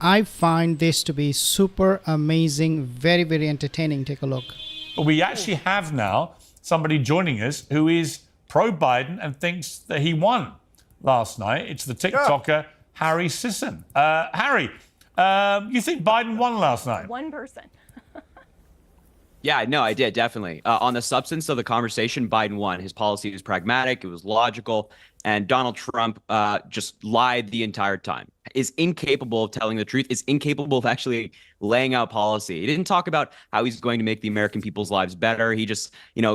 I find this to be super amazing, very, very entertaining. Take a look. But we actually have now somebody joining us who is pro-Biden and thinks that he won last night. It's the TikToker Harry Sisson. Harry, you think Biden won last night? 1%. Yeah, no, I did, definitely. On the substance of the conversation, Biden won. His policy was pragmatic, it was logical, and Donald Trump just lied the entire time. Is incapable of telling the truth, is incapable of actually laying out policy. He didn't talk about how he's going to make the American people's lives better. He just,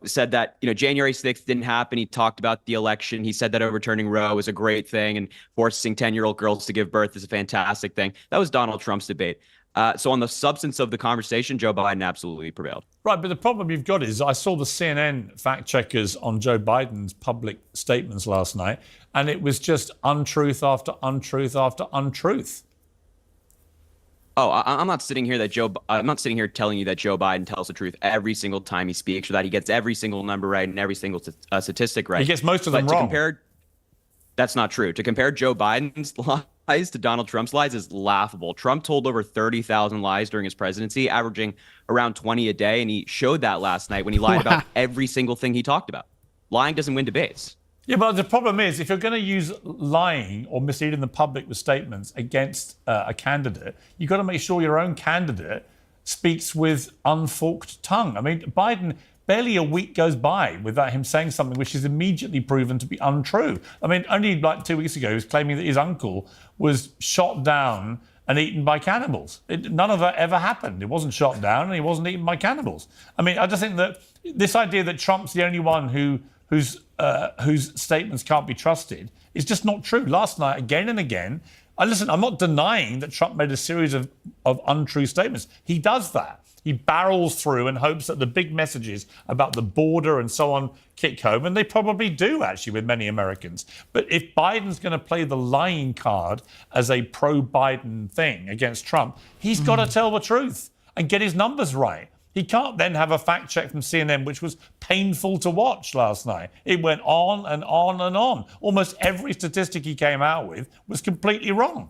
said that, January 6th didn't happen. He talked about the election. He said that overturning Roe was a great thing and forcing 10-year-old girls to give birth is a fantastic thing. That was Donald Trump's debate. So on the substance of the conversation, Joe Biden absolutely prevailed. Right, but the problem you've got is I saw the CNN fact checkers on Joe Biden's public statements last night, and it was just untruth after untruth after untruth. Oh, I'm not sitting here I'm not sitting here telling you that Joe Biden tells the truth every single time he speaks, or that he gets every single number right and every single statistic right. He gets most of them wrong. That's not true. To compare Joe Biden's lies to Donald Trump's lies is laughable. Trump told over 30,000 lies during his presidency, averaging around 20 a day, and he showed that last night when he lied about every single thing he talked about. Lying doesn't win debates. Yeah, but the problem is, if you're going to use lying or misleading the public with statements against a candidate, you've got to make sure your own candidate speaks with unforked tongue. I mean, Biden, barely a week goes by without him saying something which is immediately proven to be untrue. I mean, only like 2 weeks ago, he was claiming that his uncle was shot down and eaten by cannibals. None of that ever happened. He wasn't shot down and he wasn't eaten by cannibals. I mean, I just think that this idea that Trump's the only one whose statements can't be trusted is just not true. Last night, again and again, listen, I'm not denying that Trump made a series of untrue statements. He does that. He barrels through and hopes that the big messages about the border and so on kick home, and they probably do, actually, with many Americans. But if Biden's going to play the lying card as a pro-Biden thing against Trump, he's got to tell the truth and get his numbers right. He can't then have a fact check from CNN, which was painful to watch last night. It went on and on and on. Almost every statistic he came out with was completely wrong.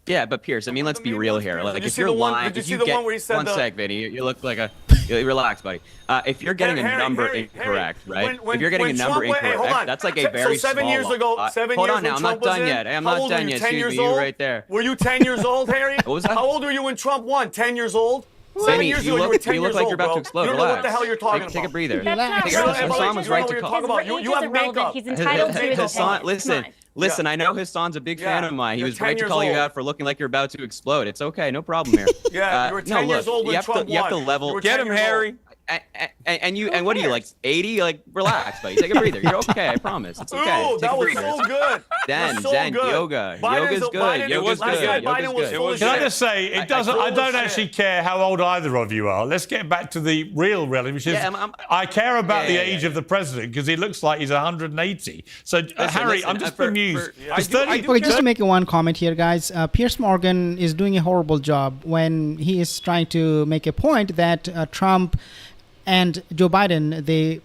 Yeah, but Piers, I mean, let's be real here. Like, if you're lying, did you see the one where he said one sec, Vinny, you look like a. Relax, buddy. If you're getting a number incorrect, right? If you're getting a number incorrect, that's like a very small. 7 years ago, 7 hold years on now, when I'm Trump not done was yet. in, I'm how not old were done you, yet. 10 Excuse years me, you old? right there. Were you 10 years old, Harry? What was that? How old were you when Trump won? 10 years old? 7 Vinny, years you ago, you were 10 look years like old, you're about bro. to explode. You don't know Relax. what the hell you're talking about. Take a breather. That's You're not not- Hassan was right you to know what you're talking about. You have makeup. He's entitled to his Hassan, opinion. listen, I know Hassan's a big fan of mine. He You're was 10 right to years call you old. out for looking like you're about to explode. It's okay, no problem here. Yeah, you were 10 years old when Trump you have to won. level. You were Get 10 him, years old. Harry. And what are you, like 80? Like, relax, buddy. Take a breather. You're okay. I promise. It's okay. Ooh, Take that a was breather. so good. Zen, That's so Zen, good. yoga. Biden's Yoga's a- good. Biden- Yoga's last good. guy, Yoga's Biden was good. full of Can I shit. just say, it doesn't. I don't actually care how old either of you are. Let's get back to the real reality, which is I care about the age of the president because he looks like he's 180. So, Harry, I'm just bemused. Okay, just to make one comment here, guys. Piers Morgan is doing a horrible job when he is trying to make a point that Trump and Joe Biden, they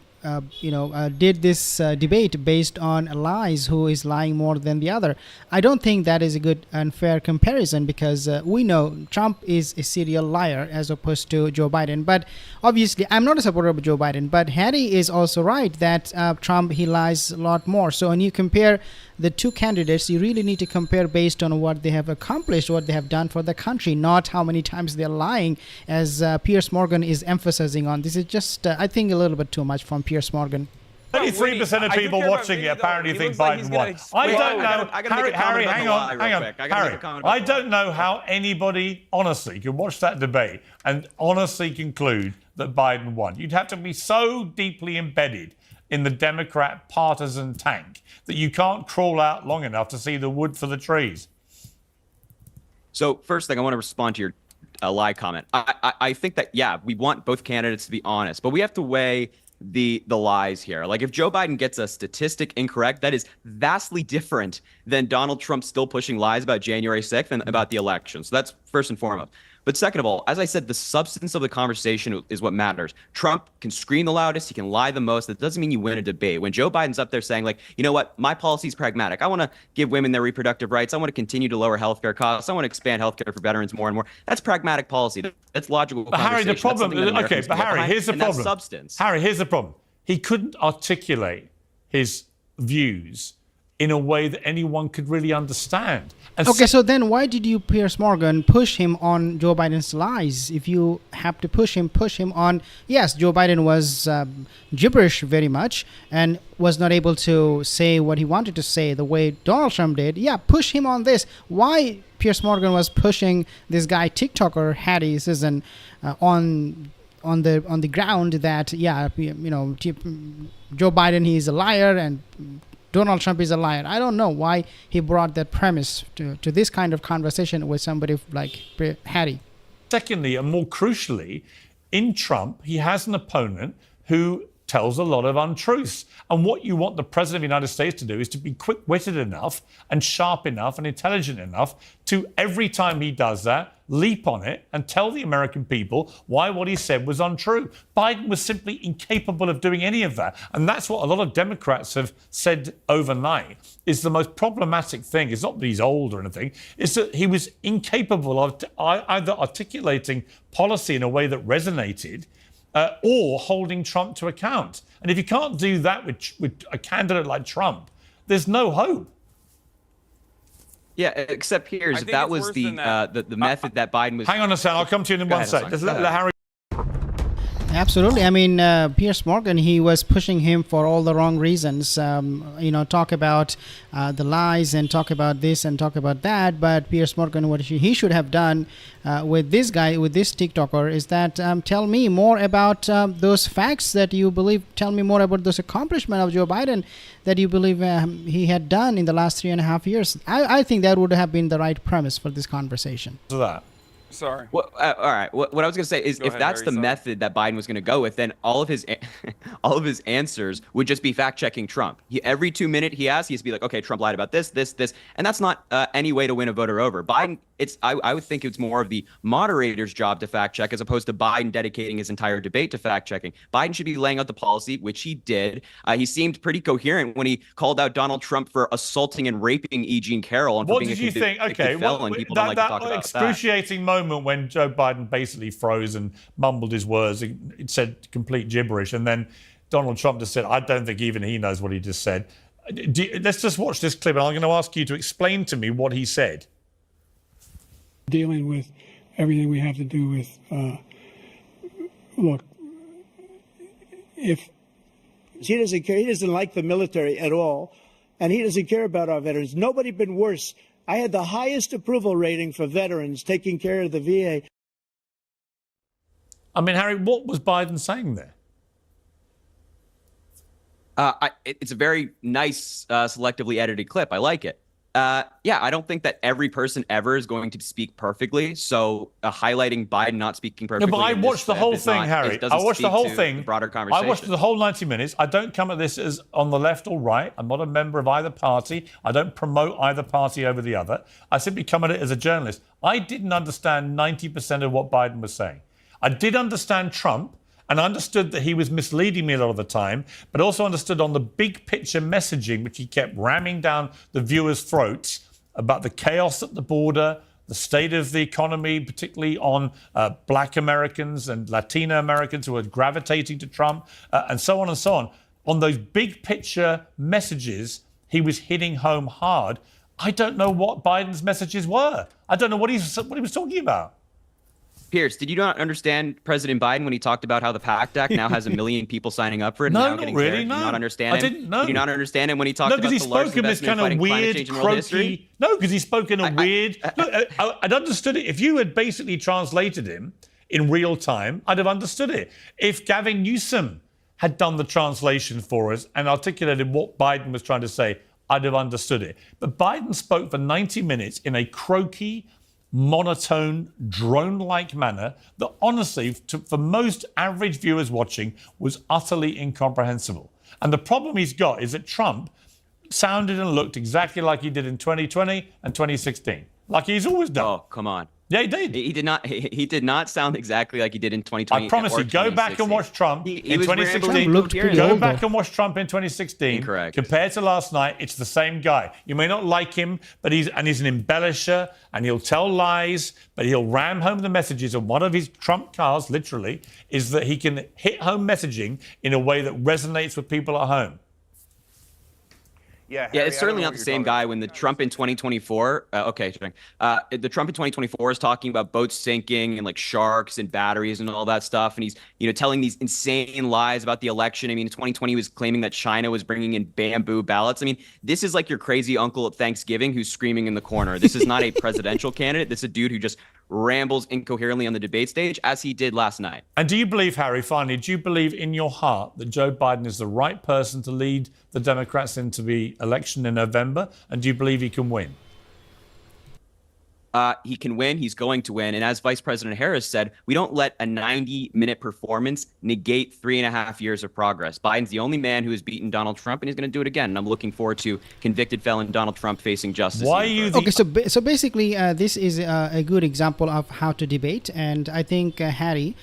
did this debate based on lies, who is lying more than the other. I don't think that is a good and fair comparison because we know Trump is a serial liar as opposed to Joe Biden. But obviously, I'm not a supporter of Joe Biden, but Harry is also right that Trump, he lies a lot more. So when you compare the two candidates, you really need to compare based on what they have accomplished, what they have done for the country, not how many times they're lying, as Piers Morgan is emphasizing on. This is just, I think, a little bit too much from Piers Morgan. 33% of people watching it apparently think Biden won. I don't know. Harry, hang on. Harry, I don't know how anybody honestly can watch that debate and honestly conclude that Biden won. You'd have to be so deeply embedded in the Democrat partisan tank that you can't crawl out long enough to see the wood for the trees. So first thing, I want to respond to your lie comment. I think that, yeah, we want both candidates to be honest, but we have to weigh the lies here. Like if Joe Biden gets a statistic incorrect, that is vastly different than Donald Trump still pushing lies about January 6th and about the election. So that's first and foremost. But second of all, as I said, the substance of the conversation is what matters. Trump can scream the loudest, he can lie the most. That doesn't mean you win a debate. When Joe Biden's up there saying, like, you know what, my policy is pragmatic. I want to give women their reproductive rights. I want to continue to lower healthcare costs. I want to expand healthcare for veterans more and more. That's pragmatic policy. That's logical. But Harry, the problem. Okay, but Harry, here's the problem. Substance. Harry, here's the problem. He couldn't articulate his views in a way that anyone could really understand. And okay, so then why did you, Piers Morgan, push him on Joe Biden's lies? If you have to push him on, yes, Joe Biden was gibberish very much and was not able to say what he wanted to say the way Donald Trump did. Yeah, push him on this. Why Piers Morgan was pushing this guy, TikToker, Hattie Sisson, on the ground that, yeah, you know, Joe Biden, he is a liar and Donald Trump is a liar. I don't know why he brought that premise to this kind of conversation with somebody like Hattie. Secondly, and more crucially, in Trump, he has an opponent who tells a lot of untruths. And what you want the President of the United States to do is to be quick-witted enough and sharp enough and intelligent enough to, every time he does that, leap on it and tell the American people why what he said was untrue. Biden was simply incapable of doing any of that. And that's what a lot of Democrats have said overnight is the most problematic thing. It's not that he's old or anything. It's that he was incapable of either articulating policy in a way that resonated or holding Trump to account. And if you can't do that with a candidate like Trump, there's no hope. Yeah, except Piers, if that was the method that Biden was... Hang on a second, I'll come to you in one second. Just let Harry... Absolutely. I mean, Piers Morgan, he was pushing him for all the wrong reasons. You know, talk about the lies and talk about this and talk about that. But Piers Morgan, what he should have done with this guy, with this TikToker, is that tell me more about those facts that you believe. Tell me more about those accomplishments of Joe Biden that you believe he had done in the last 3.5 years. I think that would have been the right premise for this conversation. That. Sorry. Well, all right. What I was going to say is, if that's the method that Biden was going to go with, then all of his answers would just be fact checking Trump. Every 2 minutes he has to be like, okay, Trump lied about this, and that's not any way to win a voter over. Biden, I would think it's more of the moderator's job to fact check as opposed to Biden dedicating his entire debate to fact checking. Biden should be laying out the policy, which he did. He seemed pretty coherent when he called out Donald Trump for assaulting and raping E. Jean Carroll. And what did you think? Okay, felon. People don't like to talk about excruciating moment when Joe Biden basically froze and mumbled his words, it said complete gibberish, and then Donald Trump just said, I don't think even he knows what he just said. Let's just watch this clip, and I'm going to ask you to explain to me what he said. Dealing with everything we have to do with, look, if he doesn't care, he doesn't like the military at all, and he doesn't care about our veterans. Nobody been worse. I had the highest approval rating for veterans taking care of the VA. I mean, Harry, what was Biden saying there? It's a very nice, selectively edited clip. I like it. Yeah, I don't think that every person ever is going to speak perfectly. So highlighting Biden not speaking perfectly. No, but I watched the whole thing, Harry. I watched the whole thing. Broader conversation. I watched the whole 90 minutes. I don't come at this as on the left or right. I'm not a member of either party. I don't promote either party over the other. I simply come at it as a journalist. I didn't understand 90% of what Biden was saying. I did understand Trump and understood that he was misleading me a lot of the time, but also understood on the big picture messaging, which he kept ramming down the viewers' throats about the chaos at the border, the state of the economy, particularly on Black Americans and Latino Americans who are gravitating to Trump, and so on and so on. On those big picture messages, he was hitting home hard. I don't know what Biden's messages were. I don't know what he was talking about. Piers, did you not understand President Biden when he talked about how the PACT Act now has 1 million people signing up for it? No, and now not really. No, did you not understand him? I didn't know. Did you not understand him when he talked about the largest investment in fighting climate change in world history? No, because he spoke in a weird. Look, I'd understood it if you had basically translated him in real time. I'd have understood it. If Gavin Newsom had done the translation for us and articulated what Biden was trying to say, I'd have understood it. But Biden spoke for 90 minutes in a croaky, monotone, drone-like manner that honestly, for most average viewers watching, was utterly incomprehensible. And the problem he's got is that Trump sounded and looked exactly like he did in 2020 and 2016, like he's always done. Oh, come on. Yeah, he did. He did not. He did not sound exactly like he did in 2020. I promise you, go back and watch Trump in 2016. Looked pretty Go old, back though. and watch Trump in 2016. Incorrect. Compared to last night, it's the same guy. You may not like him, but he's an embellisher, and he'll tell lies, but he'll ram home the messages. And one of his trump cards, literally, is that he can hit home messaging in a way that resonates with people at home. Yeah, Yeah, Harry, it's I don't certainly know not what the you're same talking guy about. when the Trump in 2024. The Trump in 2024 is talking about boats sinking and like sharks and batteries and all that stuff, and he's telling these insane lies about the election. I mean, in 2020 he was claiming that China was bringing in bamboo ballots. I mean, this is like your crazy uncle at Thanksgiving who's screaming in the corner. This is not a presidential candidate. This is a dude who just rambles incoherently on the debate stage, as he did last night. And do you believe, Harry, finally, do you believe in your heart that Joe Biden is the right person to lead the Democrats into the election in November? And do you believe he can win? He can win. He's going to win. And as Vice President Harris said, we don't let a 90-minute performance negate 3.5 years of progress. Biden's the only man who has beaten Donald Trump, and he's going to do it again. And I'm looking forward to convicted felon Donald Trump facing justice. Why are you the Okay, so basically, this is a good example of how to debate, and I think Harry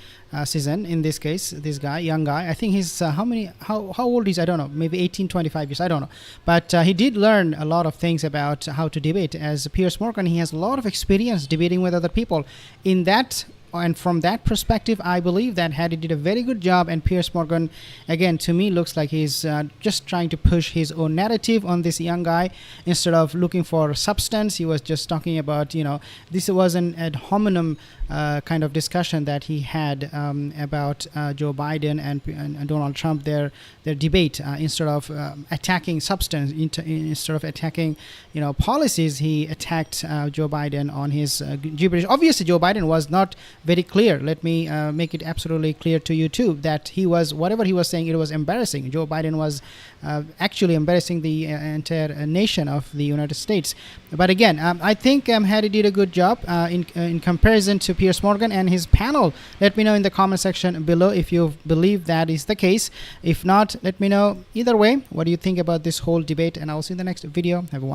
Sisson, in this case, this guy, young guy, I think he's how old is, I don't know, maybe 18, 25 years, I don't know, but he did learn a lot of things about how to debate. As Piers Morgan, he has a lot of experience debating with other people. In that, and from that perspective, I believe that Harry did a very good job, and Piers Morgan, again, to me, looks like he's just trying to push his own narrative on this young guy. Instead of looking for substance, he was just talking about, this was an ad hominem kind of discussion that he had about Joe Biden and Donald Trump, their debate. Instead of attacking substance, instead of attacking policies, he attacked Joe Biden on his gibberish. Obviously, Joe Biden was not very clear. Let me make it absolutely clear to you too that whatever he was saying, it was embarrassing. Joe Biden was actually embarrassing the entire nation of the United States. But again, I think Harry did a good job in comparison to Piers Morgan and his panel. Let me know in the comment section below if you believe that is the case. If not, let me know. Either way, what do you think about this whole debate? And I'll see you in the next video. Have a wonderful